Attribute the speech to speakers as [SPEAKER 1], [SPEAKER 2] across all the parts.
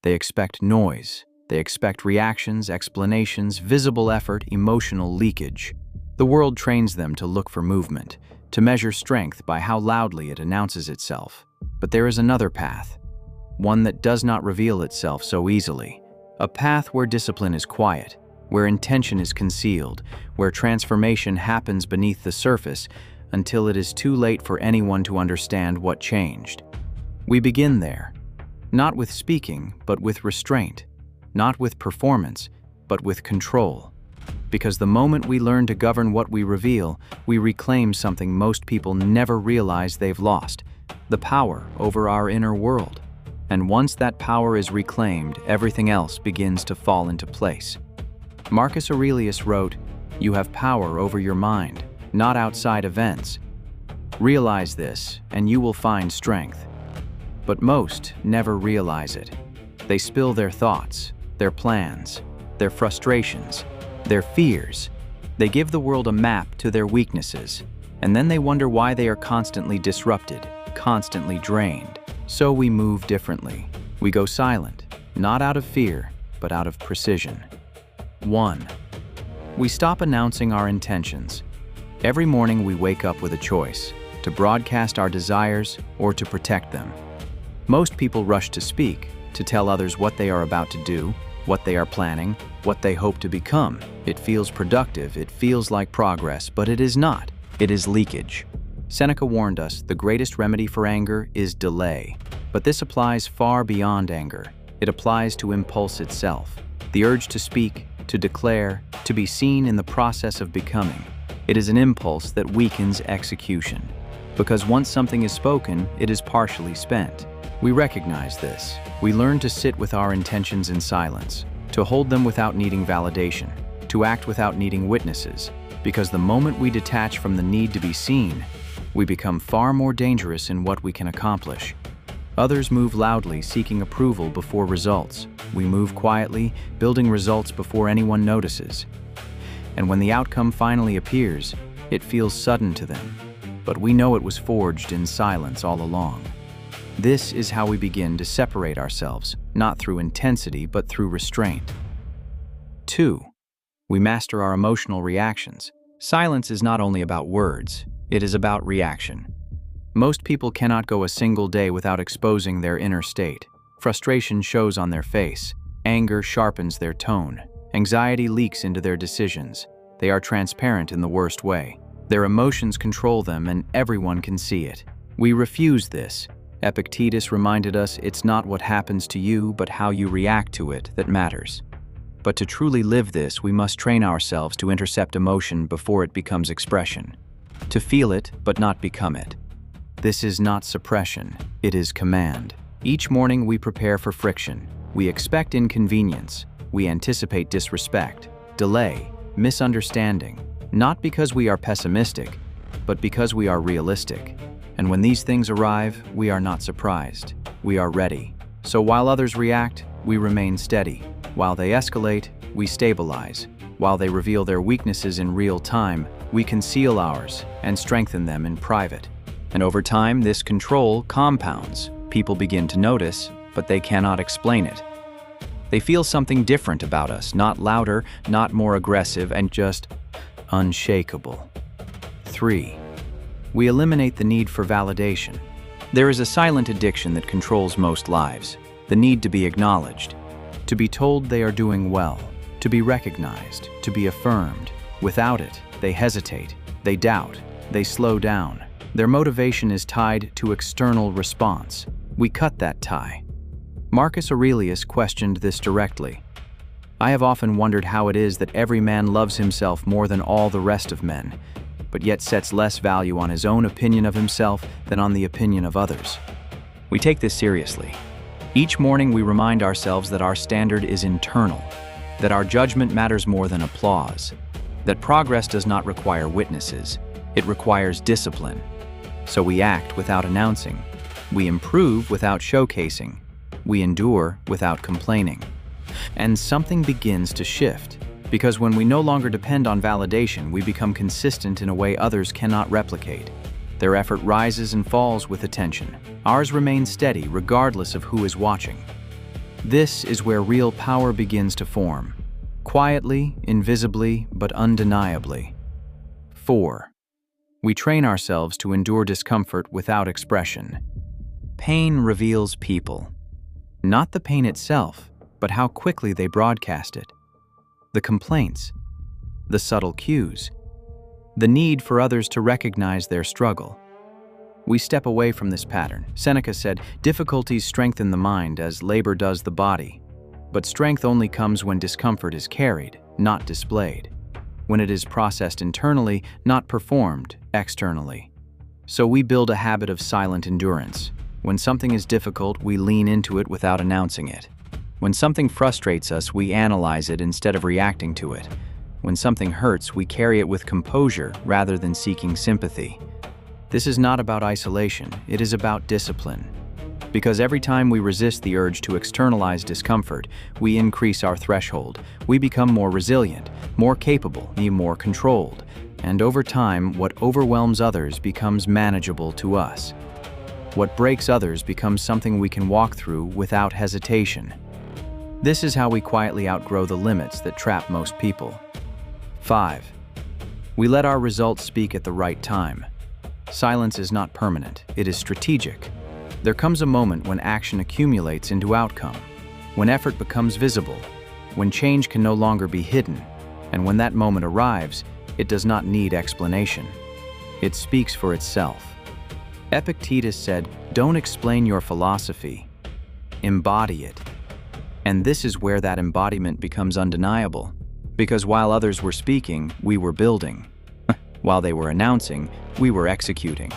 [SPEAKER 1] They expect noise. They expect reactions, explanations, visible effort, emotional leakage. The world trains them to look for movement, to measure strength by how loudly it announces itself. But there is another path, one that does not reveal itself so easily. A path where discipline is quiet, where intention is concealed, where transformation happens beneath the surface until it is too late for anyone to understand what changed. We begin there, not with speaking, but with restraint, not with performance, but with control. Because the moment we learn to govern what we reveal, we reclaim something most people never realize they've lost: the power over our inner world. And once that power is reclaimed, everything else begins to fall into place. Marcus Aurelius wrote, "You have power over your mind, not outside events. Realize this, and you will find strength." But most never realize it. They spill their thoughts, their plans, their frustrations, their fears. They give the world a map to their weaknesses, and then they wonder why they are constantly disrupted, constantly drained. So we move differently. We go silent, not out of fear, but out of precision. 1. We stop announcing our intentions. Every morning we wake up with a choice: to broadcast our desires or to protect them. Most people rush to speak, to tell others what they are about to do, what they are planning, what they hope to become. It feels productive, it feels like progress, but it is not. It is leakage. Seneca warned us the greatest remedy for anger is delay. But this applies far beyond anger. It applies to impulse itself. The urge to speak, to declare, to be seen in the process of becoming. It is an impulse that weakens execution. Because once something is spoken, it is partially spent. We recognize this. We learn to sit with our intentions in silence, to hold them without needing validation, to act without needing witnesses. Because the moment we detach from the need to be seen, we become far more dangerous in what we can accomplish. Others move loudly, seeking approval before results. We move quietly, building results before anyone notices. And when the outcome finally appears, it feels sudden to them. But we know it was forged in silence all along. This is how we begin to separate ourselves, not through intensity, but through restraint. 2. We master our emotional reactions. Silence is not only about words, it is about reaction. Most people cannot go a single day without exposing their inner state. Frustration shows on their face. Anger sharpens their tone. Anxiety leaks into their decisions. They are transparent in the worst way. Their emotions control them, and everyone can see it. We refuse this. Epictetus reminded us it's not what happens to you, but how you react to it that matters. But to truly live this, we must train ourselves to intercept emotion before it becomes expression. To feel it, but not become it. This is not suppression, it is command. Each morning we prepare for friction. We expect inconvenience. We anticipate disrespect, delay, misunderstanding. Not because we are pessimistic, but because we are realistic. And when these things arrive, we are not surprised. We are ready. So while others react, we remain steady. While they escalate, we stabilize. While they reveal their weaknesses in real time, we conceal ours and strengthen them in private. And over time, this control compounds. People begin to notice, but they cannot explain it. They feel something different about us, not louder, not more aggressive, and just unshakable. 3. We eliminate the need for validation. There is a silent addiction that controls most lives: the need to be acknowledged, to be told they are doing well, to be recognized, to be affirmed. Without it, they hesitate, they doubt, they slow down. Their motivation is tied to external response. We cut that tie. Marcus Aurelius questioned this directly. "I have often wondered how it is that every man loves himself more than all the rest of men, but yet sets less value on his own opinion of himself than on the opinion of others." We take this seriously. Each morning we remind ourselves that our standard is internal, that our judgment matters more than applause, that progress does not require witnesses, it requires discipline. So we act without announcing. We improve without showcasing. We endure without complaining. And something begins to shift, because when we no longer depend on validation, we become consistent in a way others cannot replicate. Their effort rises and falls with attention. Ours remains steady regardless of who is watching. This is where real power begins to form. Quietly, invisibly, but undeniably. 4. We train ourselves to endure discomfort without expression. Pain reveals people. Not the pain itself, but how quickly they broadcast it. The complaints, the subtle cues, the need for others to recognize their struggle. We step away from this pattern. Seneca said, "Difficulties strengthen the mind as labor does the body." But strength only comes when discomfort is carried, not displayed. When it is processed internally, not performed externally. So we build a habit of silent endurance. When something is difficult, we lean into it without announcing it. When something frustrates us, we analyze it instead of reacting to it. When something hurts, we carry it with composure rather than seeking sympathy. This is not about isolation, it is about discipline. Because every time we resist the urge to externalize discomfort, we increase our threshold. We become more resilient, more capable, more controlled. And over time, what overwhelms others becomes manageable to us. What breaks others becomes something we can walk through without hesitation. This is how we quietly outgrow the limits that trap most people. 5. We let our results speak at the right time. Silence is not permanent, it is strategic. There comes a moment when action accumulates into outcome, when effort becomes visible, when change can no longer be hidden, and when that moment arrives, it does not need explanation. It speaks for itself. Epictetus said, "Don't explain your philosophy, embody it." And this is where that embodiment becomes undeniable, because while others were speaking, we were building. While they were announcing, we were executing.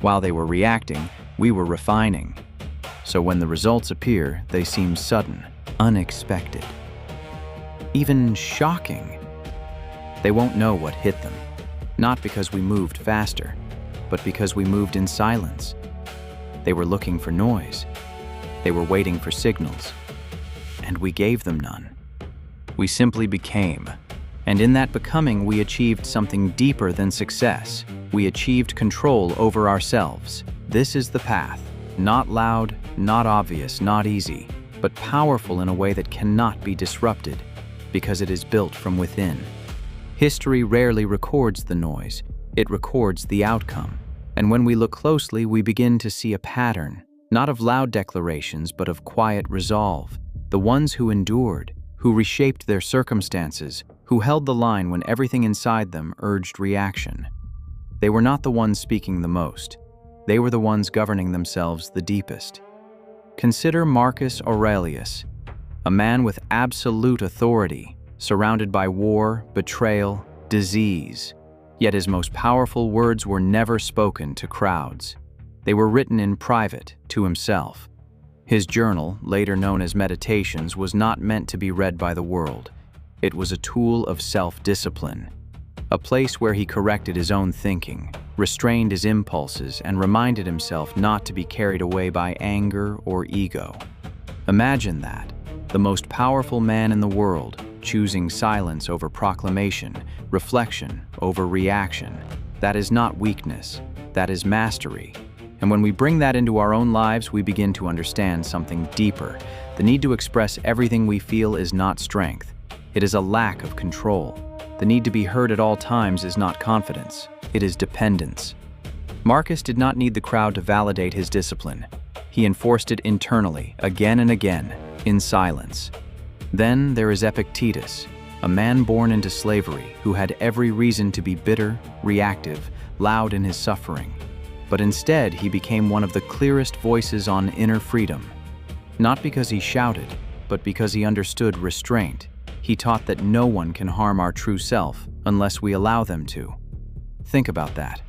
[SPEAKER 1] While they were reacting, we were refining. So when the results appear, they seem sudden, unexpected, even shocking. They won't know what hit them, not because we moved faster, but because we moved in silence. They were looking for noise. They were waiting for signals, and we gave them none. We simply became, and in that becoming we achieved something deeper than success. We achieved control over ourselves. This is the path, not loud, not obvious, not easy, but powerful in a way that cannot be disrupted, because it is built from within. History rarely records the noise, it records the outcome. And when we look closely, we begin to see a pattern, not of loud declarations, but of quiet resolve. The ones who endured, who reshaped their circumstances, who held the line when everything inside them urged reaction. They were not the ones speaking the most. They were the ones governing themselves the deepest. Consider Marcus Aurelius, a man with absolute authority, surrounded by war, betrayal, disease. Yet his most powerful words were never spoken to crowds. They were written in private, to himself. His journal, later known as Meditations, was not meant to be read by the world. It was a tool of self-discipline, a place where he corrected his own thinking, restrained his impulses, and reminded himself not to be carried away by anger or ego. Imagine that, the most powerful man in the world, choosing silence over proclamation, reflection over reaction. That is not weakness, that is mastery. And when we bring that into our own lives, we begin to understand something deeper. The need to express everything we feel is not strength. It is a lack of control. The need to be heard at all times is not confidence. It is dependence. Marcus did not need the crowd to validate his discipline. He enforced it internally, again and again, in silence. Then there is Epictetus, a man born into slavery who had every reason to be bitter, reactive, loud in his suffering. But instead, he became one of the clearest voices on inner freedom. Not because he shouted, but because he understood restraint. He taught that no one can harm our true self unless we allow them to. Think about that.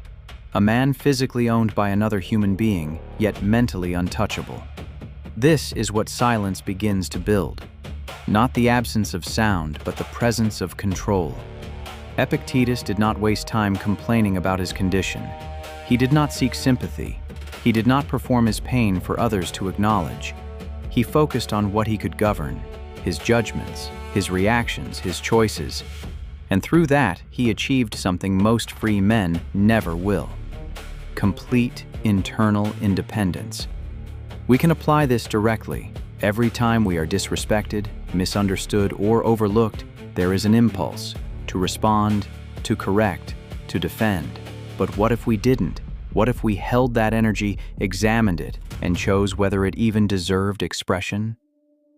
[SPEAKER 1] A man physically owned by another human being, yet mentally untouchable. This is what silence begins to build. Not the absence of sound, but the presence of control. Epictetus did not waste time complaining about his condition. He did not seek sympathy. He did not perform his pain for others to acknowledge. He focused on what he could govern, his judgments, his reactions, his choices. And through that, he achieved something most free men never will: complete internal independence. We can apply this directly. Every time we are disrespected, misunderstood, or overlooked, there is an impulse to respond, to correct, to defend. But what if we didn't? What if we held that energy, examined it, and chose whether it even deserved expression?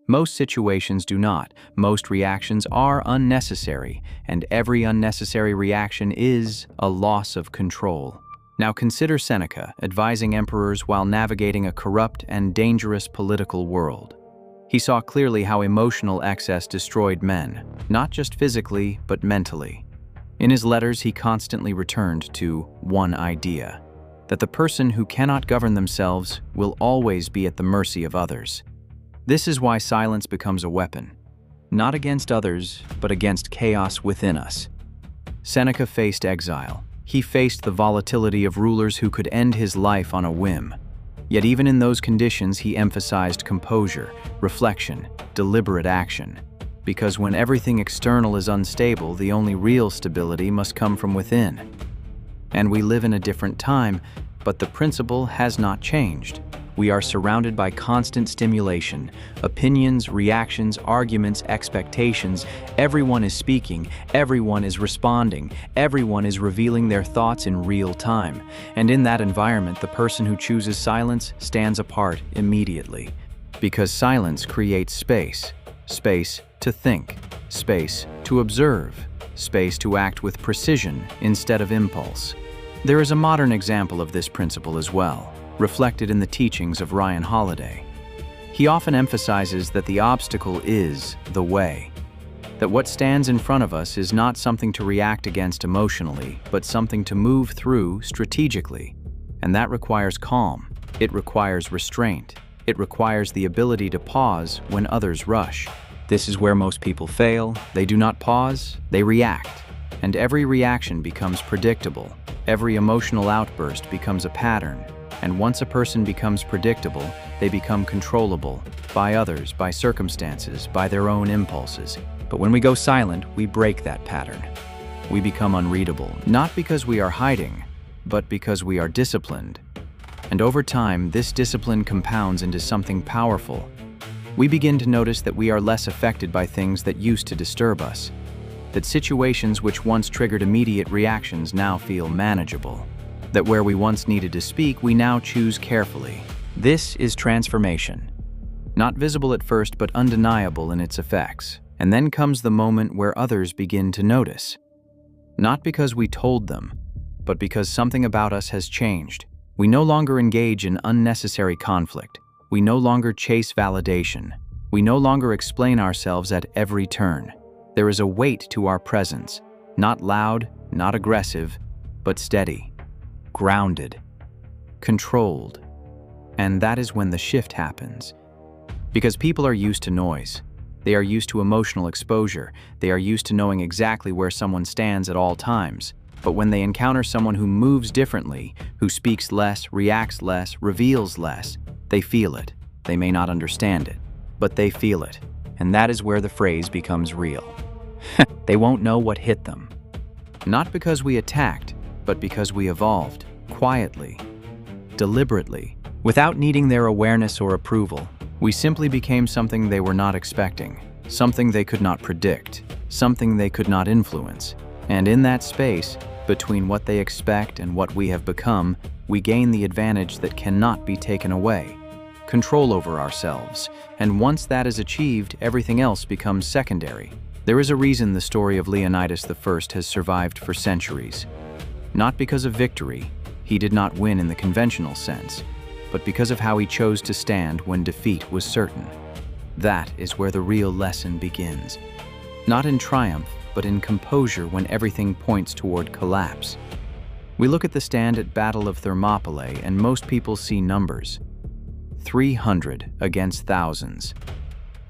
[SPEAKER 1] Most situations do not. Most reactions are unnecessary, and every unnecessary reaction is a loss of control. Now consider Seneca advising emperors while navigating a corrupt and dangerous political world. He saw clearly how emotional excess destroyed men, not just physically, but mentally. In his letters, he constantly returned to one idea: that the person who cannot govern themselves will always be at the mercy of others. This is why silence becomes a weapon, not against others, but against chaos within us. Seneca faced exile. He faced the volatility of rulers who could end his life on a whim. Yet even in those conditions, he emphasized composure, reflection, deliberate action. Because when everything external is unstable, the only real stability must come from within. And we live in a different time, but the principle has not changed. We are surrounded by constant stimulation, opinions, reactions, arguments, expectations. Everyone is speaking, everyone is responding, everyone is revealing their thoughts in real time. And in that environment, the person who chooses silence stands apart immediately. Because silence creates space. Space to think, space to observe, space to act with precision instead of impulse. There is a modern example of this principle as well, reflected in the teachings of Ryan Holiday. He often emphasizes that the obstacle is the way, that what stands in front of us is not something to react against emotionally, but something to move through strategically. And that requires calm, it requires restraint, it requires the ability to pause when others rush. This is where most people fail. They do not pause, they react. And every reaction becomes predictable. Every emotional outburst becomes a pattern. And once a person becomes predictable, they become controllable by others, by circumstances, by their own impulses. But when we go silent, we break that pattern. We become unreadable, not because we are hiding, but because we are disciplined. And over time, this discipline compounds into something powerful. We begin to notice that we are less affected by things that used to disturb us, that situations which once triggered immediate reactions now feel manageable, that where we once needed to speak, we now choose carefully. This is transformation, not visible at first, but undeniable in its effects. And then comes the moment where others begin to notice, not because we told them, but because something about us has changed. We no longer engage in unnecessary conflict. We no longer chase validation. We no longer explain ourselves at every turn. There is a weight to our presence, not loud, not aggressive, but steady, grounded, controlled. And that is when the shift happens. Because people are used to noise. They are used to emotional exposure. They are used to knowing exactly where someone stands at all times. But when they encounter someone who moves differently, who speaks less, reacts less, reveals less, they feel it. They may not understand it, but they feel it. And that is where the phrase becomes real. They won't know what hit them. Not because we attacked, but because we evolved, quietly, deliberately, without needing their awareness or approval. We simply became something they were not expecting, something they could not predict, something they could not influence. And in that space, between what they expect and what we have become, we gain the advantage that cannot be taken away, control over ourselves. And once that is achieved, everything else becomes secondary. There is a reason the story of Leonidas I has survived for centuries. Not because of victory, he did not win in the conventional sense, but because of how he chose to stand when defeat was certain. That is where the real lesson begins. Not in triumph, but in composure when everything points toward collapse. We look at the stand at Battle of Thermopylae and most people see numbers. 300 against thousands.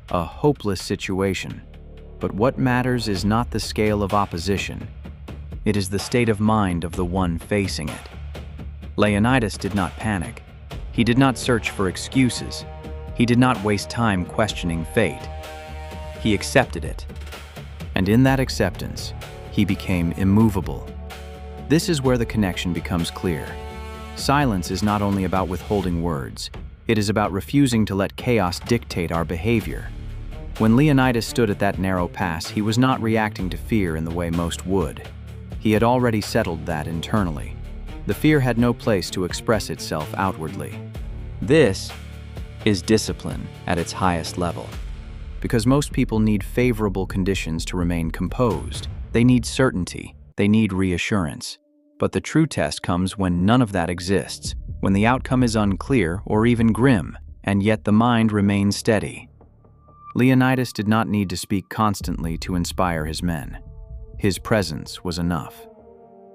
[SPEAKER 1] A hopeless situation. But what matters is not the scale of opposition. It is the state of mind of the one facing it. Leonidas did not panic. He did not search for excuses. He did not waste time questioning fate. He accepted it. And in that acceptance, he became immovable. This is where the connection becomes clear. Silence is not only about withholding words. It is about refusing to let chaos dictate our behavior. When Leonidas stood at that narrow pass, he was not reacting to fear in the way most would. He had already settled that internally. The fear had no place to express itself outwardly. This is discipline at its highest level. Because most people need favorable conditions to remain composed. They need certainty. They need reassurance. But the true test comes when none of that exists, when the outcome is unclear or even grim, and yet the mind remains steady. Leonidas did not need to speak constantly to inspire his men. His presence was enough.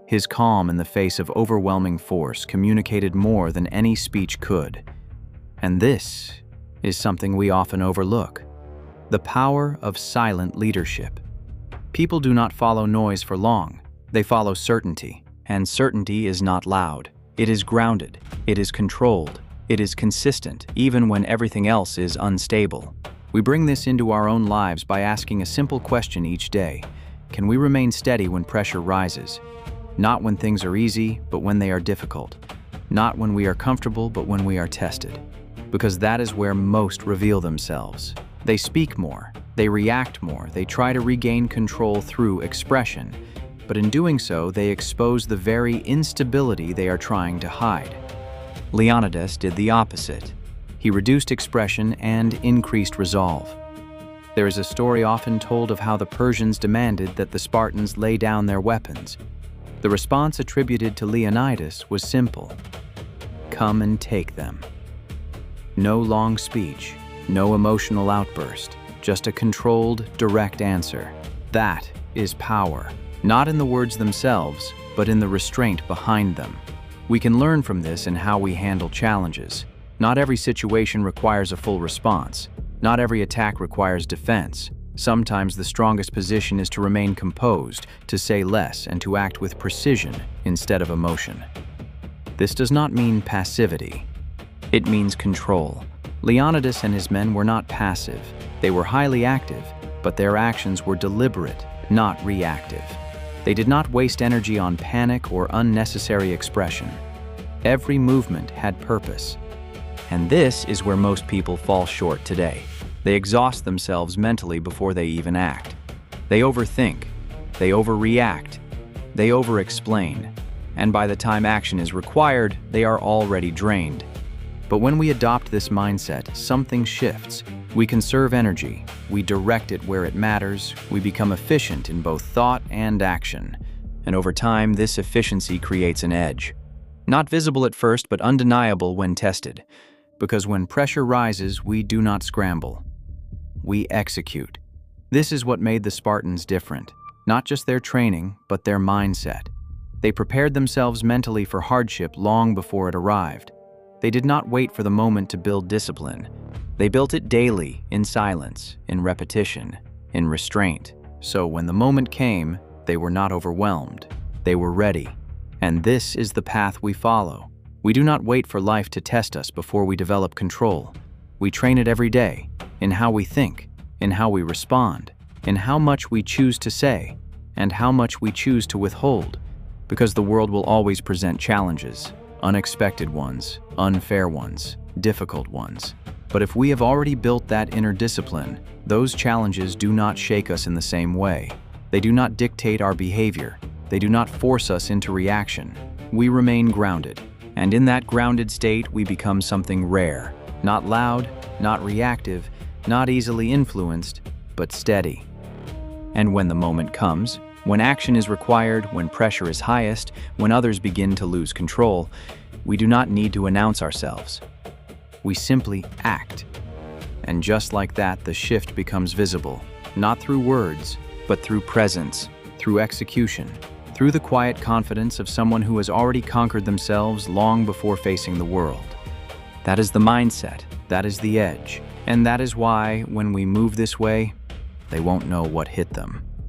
[SPEAKER 1] His calm in the face of overwhelming force communicated more than any speech could. And this is something we often overlook: the power of silent leadership. People do not follow noise for long. They follow certainty, and certainty is not loud. It is grounded, it is controlled, it is consistent, even when everything else is unstable. We bring this into our own lives by asking a simple question each day: can we remain steady when pressure rises? Not when things are easy, but when they are difficult. Not when we are comfortable, but when we are tested. Because that is where most reveal themselves. They speak more, they react more, they try to regain control through expression. But in doing so, they expose the very instability they are trying to hide. Leonidas did the opposite. He reduced expression and increased resolve. There is a story often told of how the Persians demanded that the Spartans lay down their weapons. The response attributed to Leonidas was simple: come and take them. No long speech, no emotional outburst, just a controlled, direct answer. That is power, not in the words themselves, but in the restraint behind them. We can learn from this in how we handle challenges. Not every situation requires a full response. Not every attack requires defense. Sometimes the strongest position is to remain composed, to say less, and to act with precision instead of emotion. This does not mean passivity. It means control. Leonidas and his men were not passive. They were highly active, but their actions were deliberate, not reactive. They did not waste energy on panic or unnecessary expression. Every movement had purpose. And this is where most people fall short today. They exhaust themselves mentally before they even act. They overthink, they overreact, they overexplain, and by the time action is required, they are already drained. But when we adopt this mindset, something shifts. We conserve energy, we direct it where it matters, we become efficient in both thought and action. And over time, this efficiency creates an edge. Not visible at first, but undeniable when tested. Because when pressure rises, we do not scramble. We execute. This is what made the Spartans different. Not just their training, but their mindset. They prepared themselves mentally for hardship long before it arrived. They did not wait for the moment to build discipline. They built it daily, in silence, in repetition, in restraint. So when the moment came, they were not overwhelmed. They were ready. And this is the path we follow. We do not wait for life to test us before we develop control. We train it every day, in how we think, in how we respond, in how much we choose to say, and how much we choose to withhold. Because the world will always present challenges, unexpected ones, unfair ones, difficult ones. But if we have already built that inner discipline, those challenges do not shake us in the same way. They do not dictate our behavior. They do not force us into reaction. We remain grounded. And in that grounded state, we become something rare. Not loud, not reactive, not easily influenced, but steady. And when the moment comes, when action is required, when pressure is highest, when others begin to lose control, we do not need to announce ourselves. We simply act. And just like that, the shift becomes visible, not through words, but through presence, through execution, through the quiet confidence of someone who has already conquered themselves long before facing the world. That is the mindset, that is the edge, and that is why, when we move this way, they won't know what hit them.